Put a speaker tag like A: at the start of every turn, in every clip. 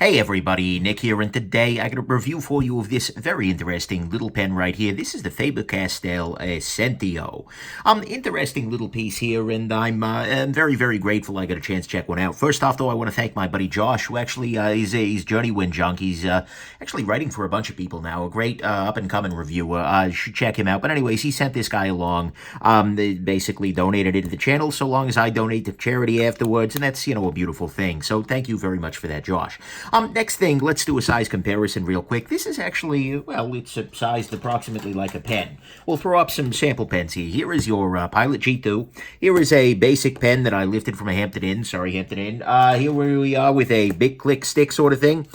A: Hey everybody, Nick here, and today I got a review for you of this very interesting little pen right here. This is the Faber Castell Essentio. Interesting little piece here, and I'm very, very grateful I got a chance to check one out. First off, though, I want to thank my buddy Josh, who actually he's Journeyman Junk. He's actually writing for a bunch of people now. A great up-and-coming reviewer. You should check him out. But anyways, he sent this guy along. They basically donated it to the channel, so long as I donate to charity afterwards, and that's, a beautiful thing. So thank you very much for that, Josh. Next thing, let's do a size comparison real quick. This is actually, well, it's sized approximately like a pen. We'll throw up some sample pens here. Here is your Pilot G2. Here is a basic pen that I lifted from a Hampton Inn. Sorry, Hampton Inn. Here we are with a big click stick sort of thing.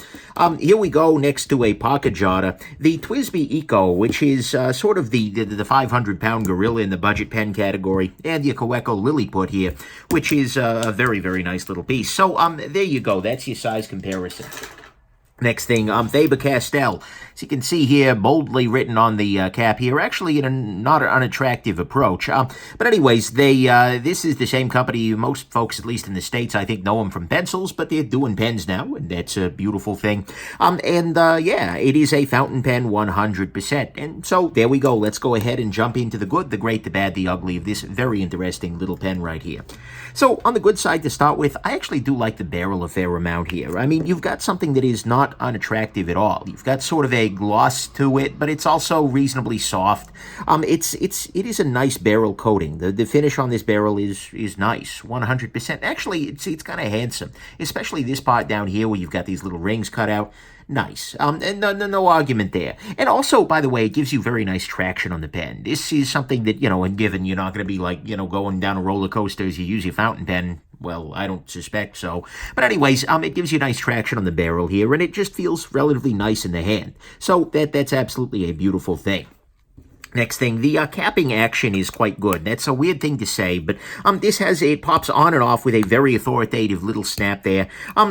A: Here we go next to a pocket jotter. The TWSBI Eco, which is sort of the 500-pound gorilla in the budget pen category. And the Coeco Lilliput here, which is a very, very nice little piece. So there you go. That's your size comparison. Next thing, Faber Castell. As you can see here, boldly written on the cap here, actually in a not an unattractive approach. But anyways, this is the same company. Most folks, at least in the States, I think, know them from pencils, but they're doing pens now, and that's a beautiful thing. Yeah, it is a fountain pen 100%. And so, there we go. Let's go ahead and jump into the good, the great, the bad, the ugly of this very interesting little pen right here. So, on the good side to start with, I actually do like the barrel a fair amount here. I mean, you've got something that is not unattractive at all. You've got sort of a gloss to it, but it's also reasonably soft. It is a nice barrel coating. The finish on this barrel is nice, 100%. Actually, it's kind of handsome, especially this part down here where you've got these little rings cut out. Nice. And no argument there. And also, by the way, it gives you very nice traction on the pen. This is something that, and given you're not going to be like, going down a roller coaster as you use your fountain pen. Well, I don't suspect so. But anyways, it gives you nice traction on the barrel here, and it just feels relatively nice in the hand. So that's absolutely a beautiful thing. Next thing, the capping action is quite good. That's a weird thing to say, but it pops on and off with a very authoritative little snap there,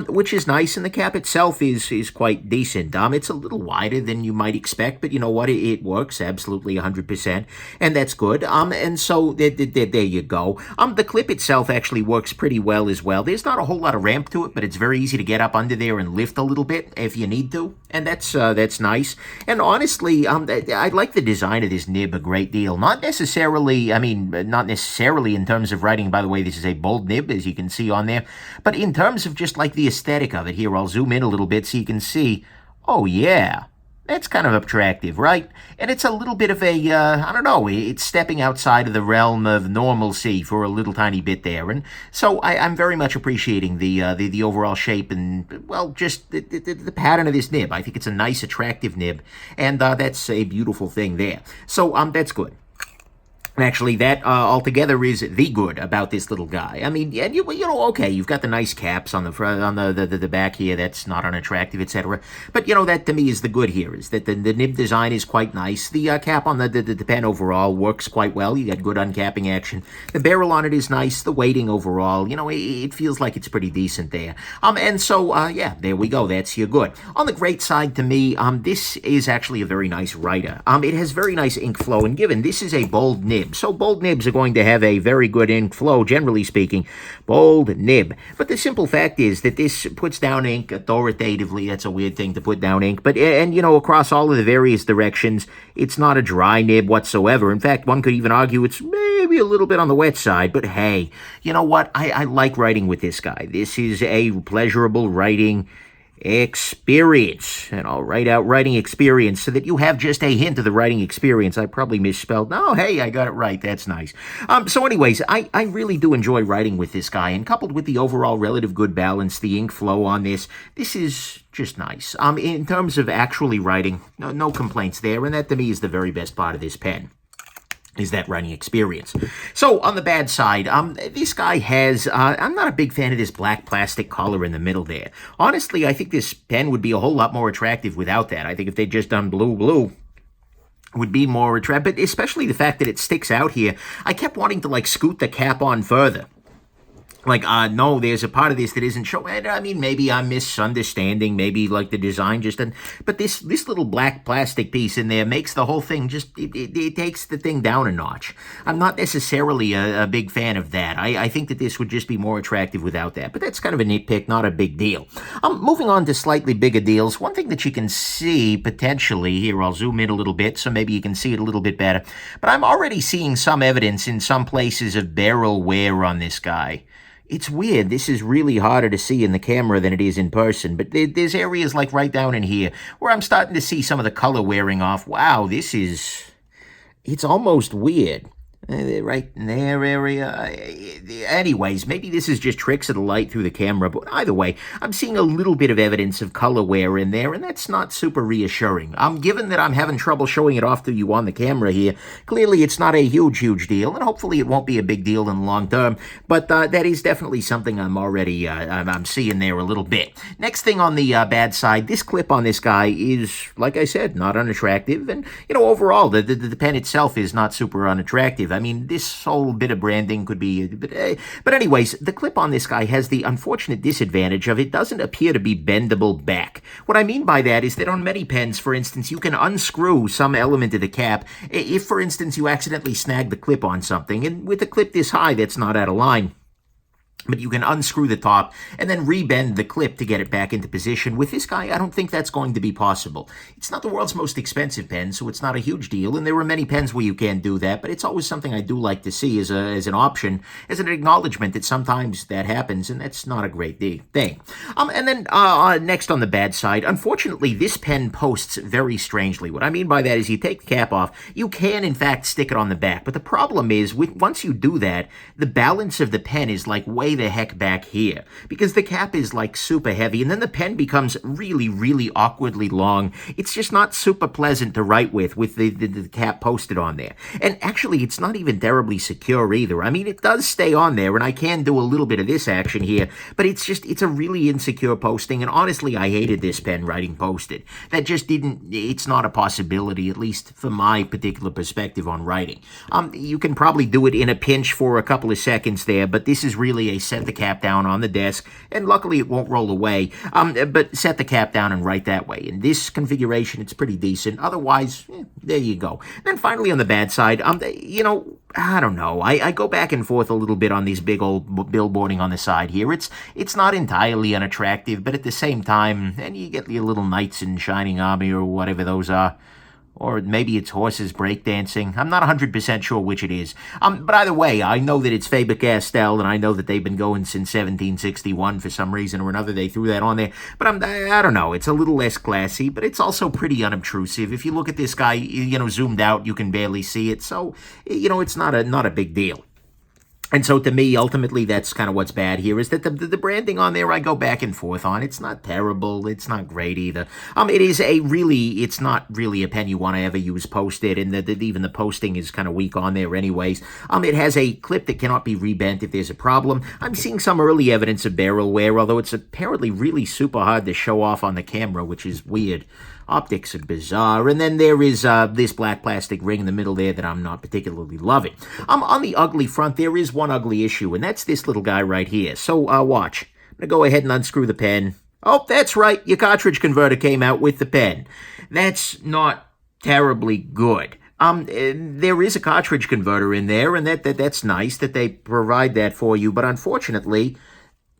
A: which is nice, and the cap itself is quite decent. It's a little wider than you might expect, but you know what? It works absolutely 100%, and that's good. And so there you go. The clip itself actually works pretty well as well. There's not a whole lot of ramp to it, but it's very easy to get up under there and lift a little bit if you need to, and that's nice. And honestly, I like the design of this nib a great deal. Not necessarily in terms of writing. By the way, this is a bold nib, as you can see on there, but in terms of just like the aesthetic of it. Here, I'll zoom in a little bit so you can see. Oh yeah, that's kind of attractive, right? And it's a little bit of a, I don't know, it's stepping outside of the realm of normalcy for a little tiny bit there. And so I'm very much appreciating the overall shape and, well, just the pattern of this nib. I think it's a nice, attractive nib, and that's a beautiful thing there. So that's good. Actually, that altogether is the good about this little guy. I mean, and okay, you've got the nice caps on the front, on the back here. That's not unattractive, etc. But that to me is the good here. Is that the nib design is quite nice. The cap on the pen overall works quite well. You got good uncapping action. The barrel on it is nice. The weighting overall, it feels like it's pretty decent there. And so yeah, there we go. That's your good. On the great side to me, this is actually a very nice writer. It has very nice ink flow, and given this is a bold nib. So bold nibs are going to have a very good ink flow, generally speaking. Bold nib. But the simple fact is that this puts down ink authoritatively. That's a weird thing to put down ink. But, and across all of the various directions, it's not a dry nib whatsoever. In fact, one could even argue it's maybe a little bit on the wet side. But hey, you know what? I like writing with this guy. This is a pleasurable writing experience, and I'll write out writing experience so that you have just a hint of the writing experience. I probably misspelled. No, hey, I got it right. That's nice. So anyways, I really do enjoy writing with this guy, and coupled with the overall relative good balance, the ink flow on this is just nice. In terms of actually writing, no complaints there, and that to me is the very best part of this pen. Is that writing experience. So, on the bad side, this guy has, I'm not a big fan of this black plastic collar in the middle there. Honestly, I think this pen would be a whole lot more attractive without that. I think if they'd just done blue, would be more attractive, but especially the fact that it sticks out here. I kept wanting to, scoot the cap on further. like, no, there's a part of this that isn't showing. I mean, maybe I'm misunderstanding. Maybe like the design just didn't. But this little black plastic piece in there makes the whole thing just it takes the thing down a notch. I'm not necessarily a big fan of that. I think that this would just be more attractive without that. But that's kind of a nitpick, not a big deal. Moving on to slightly bigger deals. One thing that you can see potentially here, I'll zoom in a little bit so maybe you can see it a little bit better. But I'm already seeing some evidence in some places of barrel wear on this guy. It's weird. This is really harder to see in the camera than it is in person, but there's areas like right down in here where I'm starting to see some of the color wearing off. Wow, it's almost weird. Right in their area. Anyways, maybe this is just tricks of the light through the camera, but either way, I'm seeing a little bit of evidence of color wear in there, and that's not super reassuring. Given that I'm having trouble showing it off to you on the camera here, clearly it's not a huge deal, and hopefully it won't be a big deal in the long term, but that is definitely something I'm already, I'm seeing there a little bit. Next thing on the bad side, this clip on this guy is, like I said, not unattractive, and, overall, the pen itself is not super unattractive. I mean, this whole bit of branding could be... But anyways, the clip on this guy has the unfortunate disadvantage of it doesn't appear to be bendable back. What I mean by that is that on many pens, for instance, you can unscrew some element of the cap if, for instance, you accidentally snag the clip on something, and with a clip this high, that's not out of line. But you can unscrew the top and then rebend the clip to get it back into position. With this guy, I don't think that's going to be possible. It's not the world's most expensive pen, so it's not a huge deal, and there are many pens where you can do that, but it's always something I do like to see as an option, as an acknowledgement that sometimes that happens, and that's not a great thing. And then next on the bad side, unfortunately, this pen posts very strangely. What I mean by that is you take the cap off, you can, in fact, stick it on the back, but the problem is, once you do that, the balance of the pen is like way the heck back here, because the cap is like super heavy, and then the pen becomes really awkwardly long. It's just not super pleasant to write with the cap posted on there. And actually, it's not even terribly secure either. I mean, it does stay on there, and I can do a little bit of this action here, but it's a really insecure posting, and honestly, I hated this pen writing posted. That just it's not a possibility, at least from my particular perspective on writing. You can probably do it in a pinch for a couple of seconds there, but this is really a set the cap down on the desk, and luckily it won't roll away, but set the cap down and write that way. In this configuration, it's pretty decent. Otherwise, there you go. Then finally on the bad side, I don't know. I go back and forth a little bit on these big old billboarding on the side here. It's not entirely unattractive, but at the same time, and you get your little knights in shining armor or whatever those are. Or maybe it's horses breakdancing. I'm not 100% sure which it is. But either way, I know that it's Faber Castell, and I know that they've been going since 1761 for some reason or another. They threw that on there. But I don't know. It's a little less classy, but it's also pretty unobtrusive. If you look at this guy, zoomed out, you can barely see it. So, it's not a big deal. And so to me, ultimately, that's kind of what's bad here, is that the branding on there, I go back and forth on. It's not terrible. It's not great either. It's not really a pen you want to ever use posted, and even the posting is kind of weak on there anyways. It has a clip that cannot be rebent if there's a problem. I'm seeing some early evidence of barrel wear, although it's apparently really super hard to show off on the camera, which is weird. Optics are bizarre. And then there is this black plastic ring in the middle there that I'm not particularly loving. On the ugly front, there is one ugly issue, and that's this little guy right here. So watch. I'm going to go ahead and unscrew the pen. Oh, that's right. Your cartridge converter came out with the pen. That's not terribly good. There is a cartridge converter in there, and that's nice that they provide that for you, but unfortunately,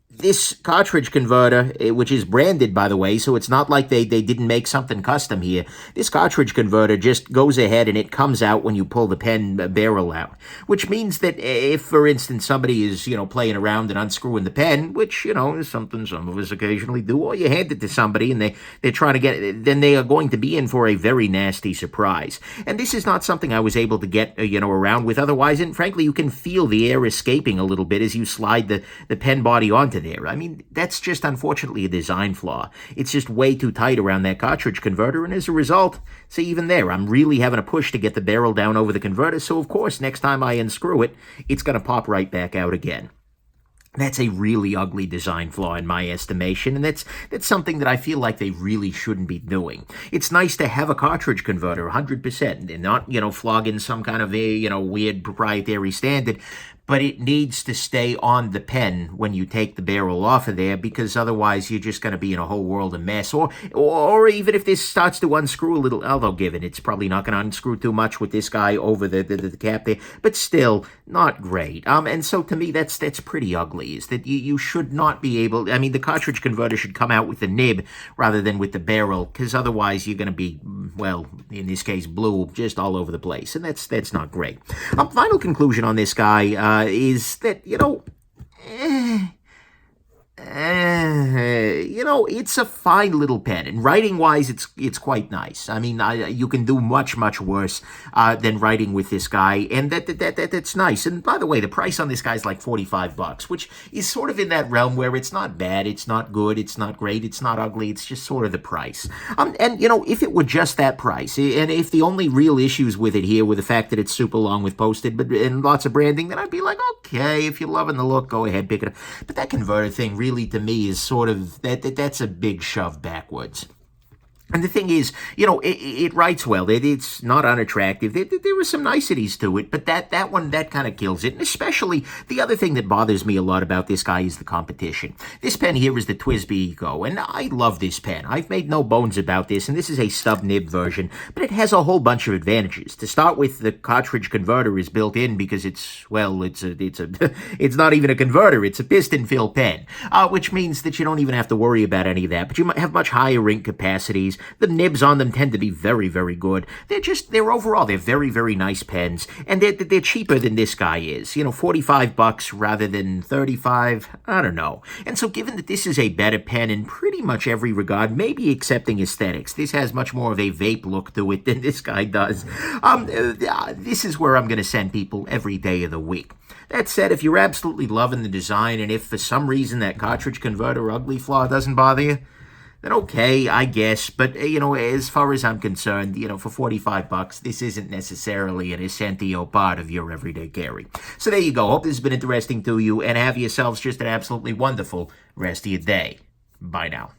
A: this cartridge converter, which is branded, by the way, so it's not like they didn't make something custom here. This cartridge converter just goes ahead and it comes out when you pull the pen barrel out, which means that if, for instance, somebody is, playing around and unscrewing the pen, which, is something some of us occasionally do, or you hand it to somebody and they're trying to get it, then they are going to be in for a very nasty surprise. And this is not something I was able to get, around with otherwise, and frankly, you can feel the air escaping a little bit as you slide the pen body onto there. I mean, that's just unfortunately a design flaw. It's just way too tight around that cartridge converter, and as a result, see, even there, I'm really having a push to get the barrel down over the converter, so of course, next time I unscrew it, it's going to pop right back out again. That's a really ugly design flaw in my estimation, and that's something that I feel like they really shouldn't be doing. It's nice to have a cartridge converter, 100%, and not, flogging some kind of a, weird proprietary standard. but it needs to stay on the pen when you take the barrel off of there, because otherwise you're just going to be in a whole world of mess. Or even if this starts to unscrew a little, although given it's probably not going to unscrew too much with this guy over the cap there, but still not great. And so to me that's pretty ugly, is that you should not be able, I mean, the cartridge converter should come out with the nib rather than with the barrel, because otherwise you're going to be, well, in this case blue, just all over the place, and that's not great. Final conclusion on this guy is that, it's a fine little pen, and writing-wise, it's quite nice. I mean, you can do much worse than writing with this guy, and that's nice. And by the way, the price on this guy is like $45, which is sort of in that realm where it's not bad, it's not good, it's not great, it's not ugly, it's just sort of the price. And if it were just that price, and if the only real issues with it here were the fact that it's super long with posted and lots of branding, then I'd be like, okay, if you're loving the look, go ahead, pick it up. But that converter thing really, to me, is sort of that's a big shove backwards. And the thing is, it writes well. It's not unattractive. There were some niceties to it, but that one kind of kills it. And especially, the other thing that bothers me a lot about this guy is the competition. This pen here is the TWSBI Eco, and I love this pen. I've made no bones about this, and this is a stub nib version, but it has a whole bunch of advantages. To start with, the cartridge converter is built in because it's it's not even a converter. It's a piston fill pen, which means that you don't even have to worry about any of that. But you might have much higher ink capacities. The nibs on them tend to be very, very good. They're overall, they're very, very nice pens, and they're cheaper than this guy is. $45 rather than $35, I don't know. And so given that this is a better pen in pretty much every regard, maybe excepting aesthetics, this has much more of a vape look to it than this guy does. This is where I'm going to send people every day of the week. That said, if you're absolutely loving the design, and if for some reason that cartridge converter ugly flaw doesn't bother you, then okay, I guess. But, as far as I'm concerned, for $45, this isn't necessarily an Essentio part of your everyday carry. So there you go. Hope this has been interesting to you, and have yourselves just an absolutely wonderful rest of your day. Bye now.